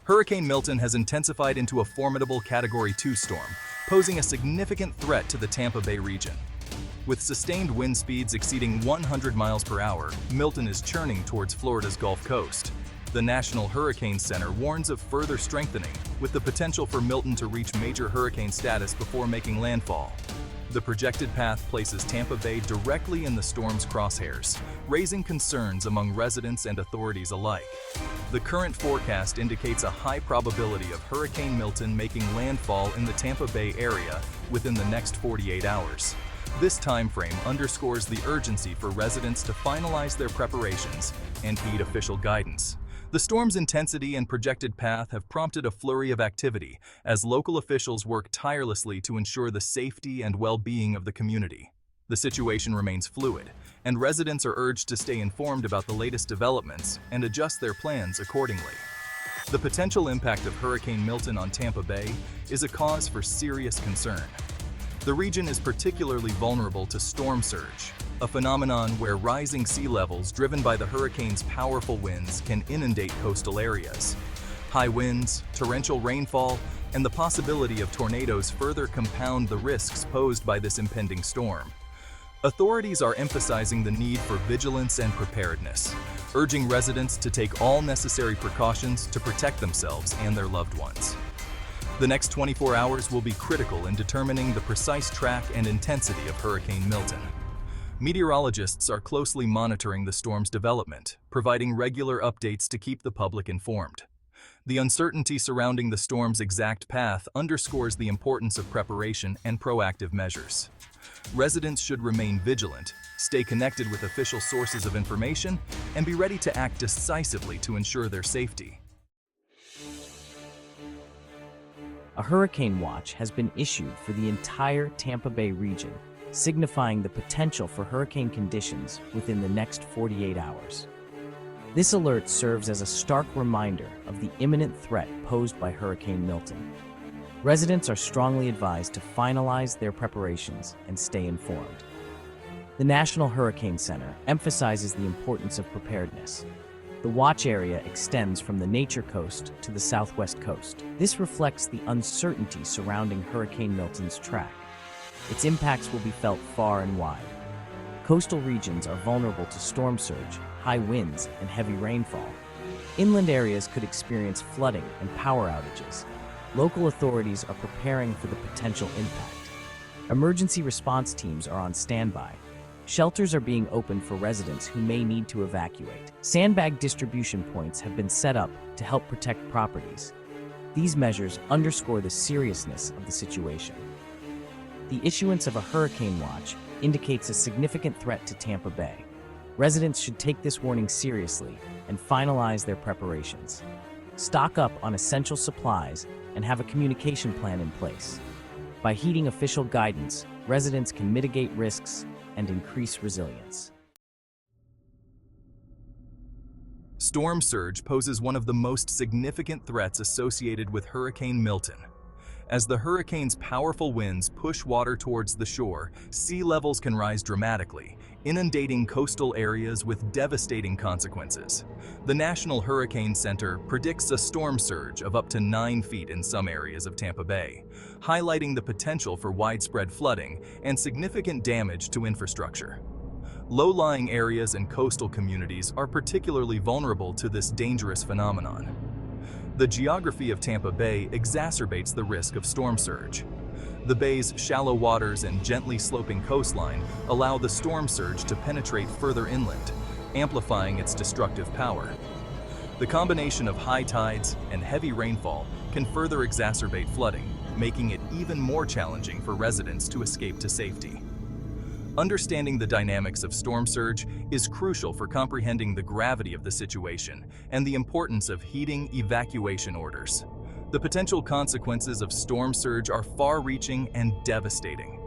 Hurricane Milton has intensified into a formidable Category 2 storm, posing a significant threat to the Tampa Bay region. With sustained wind speeds exceeding 100 miles per hour, Milton is churning towards Florida's Gulf Coast. The National Hurricane Center warns of further strengthening, with the potential for Milton to reach major hurricane status before making landfall. The projected path places Tampa Bay directly in the storm's crosshairs, raising concerns among residents and authorities alike. The current forecast indicates a high probability of Hurricane Milton making landfall in the Tampa Bay area within the next 48 hours. This time frame underscores the urgency for residents to finalize their preparations and heed official guidance. The storm's intensity and projected path have prompted a flurry of activity as local officials work tirelessly to ensure the safety and well-being of the community. The situation remains fluid, and residents are urged to stay informed about the latest developments and adjust their plans accordingly. The potential impact of Hurricane Milton on Tampa Bay is a cause for serious concern. The region is particularly vulnerable to storm surge, a phenomenon where rising sea levels driven by the hurricane's powerful winds can inundate coastal areas. High winds, torrential rainfall, and the possibility of tornadoes further compound the risks posed by this impending storm. Authorities are emphasizing the need for vigilance and preparedness, urging residents to take all necessary precautions to protect themselves and their loved ones. The next 24 hours will be critical in determining the precise track and intensity of Hurricane Milton. Meteorologists are closely monitoring the storm's development, providing regular updates to keep the public informed. The uncertainty surrounding the storm's exact path underscores the importance of preparation and proactive measures. Residents should remain vigilant, stay connected with official sources of information, and be ready to act decisively to ensure their safety. A hurricane watch has been issued for the entire Tampa Bay region, signifying the potential for hurricane conditions within the next 48 hours. This alert serves as a stark reminder of the imminent threat posed by Hurricane Milton. Residents are strongly advised to finalize their preparations and stay informed. The National Hurricane Center emphasizes the importance of preparedness. The watch area extends from the Nature Coast to the southwest coast. This reflects the uncertainty surrounding Hurricane Milton's track. Its impacts will be felt far and wide. Coastal regions are vulnerable to storm surge, high winds, and heavy rainfall. Inland areas could experience flooding and power outages. Local authorities are preparing for the potential impact. Emergency response teams are on standby. Shelters are being opened for residents who may need to evacuate. Sandbag distribution points have been set up to help protect properties. These measures underscore the seriousness of the situation. The issuance of a hurricane watch indicates a significant threat to Tampa Bay. Residents should take this warning seriously and finalize their preparations. Stock up on essential supplies and have a communication plan in place. By heeding official guidance, residents can mitigate risks and increase resilience. Storm surge poses one of the most significant threats associated with Hurricane Milton. As the hurricane's powerful winds push water towards the shore, sea levels can rise dramatically, inundating coastal areas with devastating consequences. The National Hurricane Center predicts a storm surge of up to 9 feet in some areas of Tampa Bay, highlighting the potential for widespread flooding and significant damage to infrastructure. Low-lying areas and coastal communities are particularly vulnerable to this dangerous phenomenon. The geography of Tampa Bay exacerbates the risk of storm surge. The bay's shallow waters and gently sloping coastline allow the storm surge to penetrate further inland, amplifying its destructive power. The combination of high tides and heavy rainfall can further exacerbate flooding, making it even more challenging for residents to escape to safety. Understanding the dynamics of storm surge is crucial for comprehending the gravity of the situation and the importance of heeding evacuation orders. The potential consequences of storm surge are far-reaching and devastating.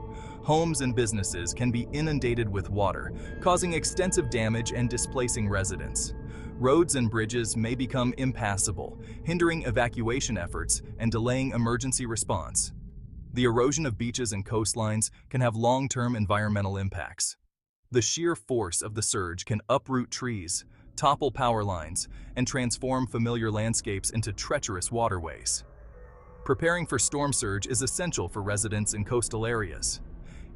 Homes and businesses can be inundated with water, causing extensive damage and displacing residents. Roads and bridges may become impassable, hindering evacuation efforts and delaying emergency response. The erosion of beaches and coastlines can have long-term environmental impacts. The sheer force of the surge can uproot trees, topple power lines, and transform familiar landscapes into treacherous waterways. Preparing for storm surge is essential for residents in coastal areas.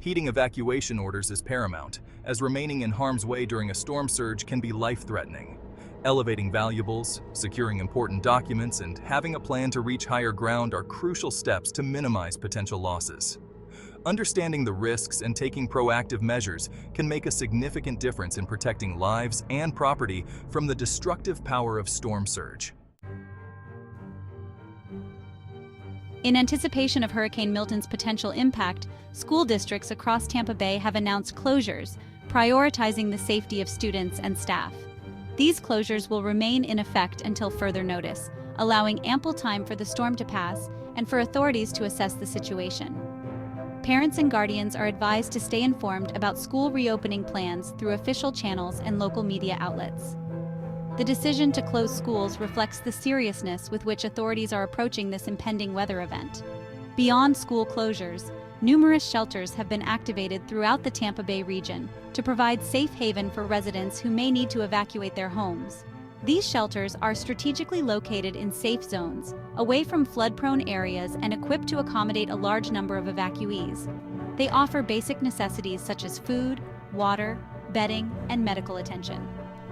Heeding evacuation orders is paramount, as remaining in harm's way during a storm surge can be life-threatening. Elevating valuables, securing important documents, and having a plan to reach higher ground are crucial steps to minimize potential losses. Understanding the risks and taking proactive measures can make a significant difference in protecting lives and property from the destructive power of storm surge. In anticipation of Hurricane Milton's potential impact, school districts across Tampa Bay have announced closures, prioritizing the safety of students and staff. These closures will remain in effect until further notice, allowing ample time for the storm to pass and for authorities to assess the situation. Parents and guardians are advised to stay informed about school reopening plans through official channels and local media outlets. The decision to close schools reflects the seriousness with which authorities are approaching this impending weather event. Beyond school closures, numerous shelters have been activated throughout the Tampa Bay region to provide safe haven for residents who may need to evacuate their homes. These shelters are strategically located in safe zones, away from flood-prone areas and equipped to accommodate a large number of evacuees. They offer basic necessities such as food, water, bedding, and medical attention.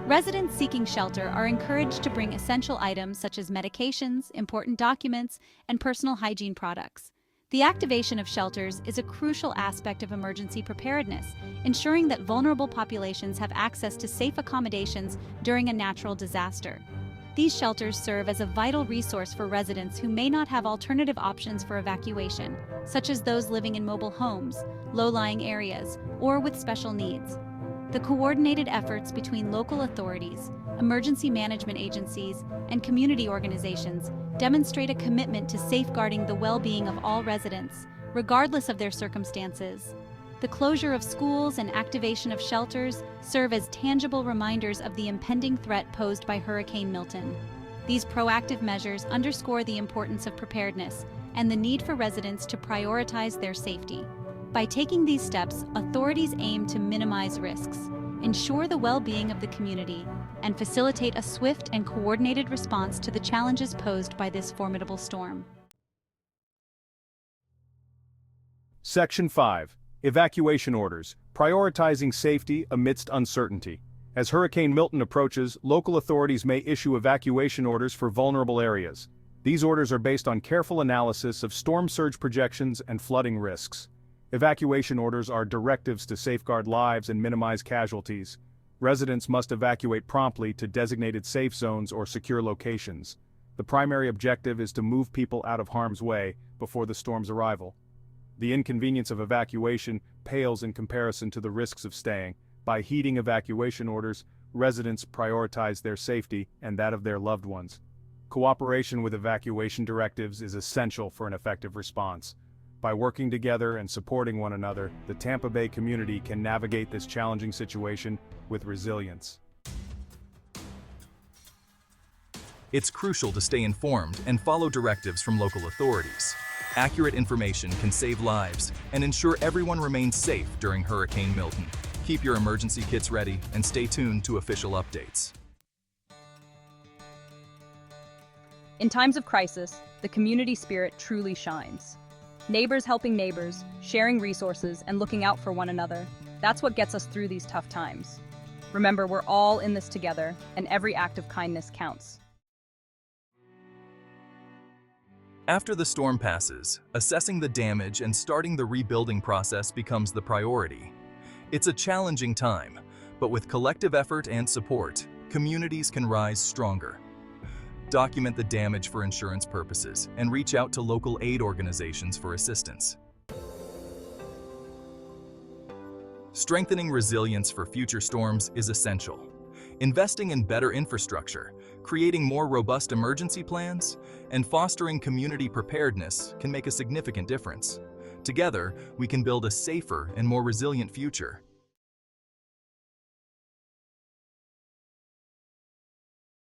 Residents seeking shelter are encouraged to bring essential items such as medications, important documents, and personal hygiene products. The activation of shelters is a crucial aspect of emergency preparedness, ensuring that vulnerable populations have access to safe accommodations during a natural disaster. These shelters serve as a vital resource for residents who may not have alternative options for evacuation, such as those living in mobile homes, low-lying areas, or with special needs. The coordinated efforts between local authorities, emergency management agencies, and community organizations demonstrate a commitment to safeguarding the well-being of all residents, regardless of their circumstances. The closure of schools and activation of shelters serve as tangible reminders of the impending threat posed by Hurricane Milton. These proactive measures underscore the importance of preparedness and the need for residents to prioritize their safety. By taking these steps, authorities aim to minimize risks, ensure the well-being of the community, and facilitate a swift and coordinated response to the challenges posed by this formidable storm. Section 5. Evacuation orders, prioritizing safety amidst uncertainty. As Hurricane Milton approaches, local authorities may issue evacuation orders for vulnerable areas. These orders are based on careful analysis of storm surge projections and flooding risks. Evacuation orders are directives to safeguard lives and minimize casualties. Residents must evacuate promptly to designated safe zones or secure locations. The primary objective is to move people out of harm's way before the storm's arrival. The inconvenience of evacuation pales in comparison to the risks of staying. By heeding evacuation orders, residents prioritize their safety and that of their loved ones. Cooperation with evacuation directives is essential for an effective response. By working together and supporting one another, the Tampa Bay community can navigate this challenging situation with resilience. It's crucial to stay informed and follow directives from local authorities. Accurate information can save lives and ensure everyone remains safe during Hurricane Milton. Keep your emergency kits ready and stay tuned to official updates. In times of crisis, the community spirit truly shines. Neighbors helping neighbors, sharing resources, and looking out for one another. That's what gets us through these tough times. Remember, we're all in this together, and every act of kindness counts. After the storm passes, assessing the damage and starting the rebuilding process becomes the priority. It's a challenging time, but with collective effort and support, communities can rise stronger. Document the damage for insurance purposes and reach out to local aid organizations for assistance. Strengthening resilience for future storms is essential. Investing in better infrastructure, creating more robust emergency plans, and fostering community preparedness can make a significant difference. Together, we can build a safer and more resilient future.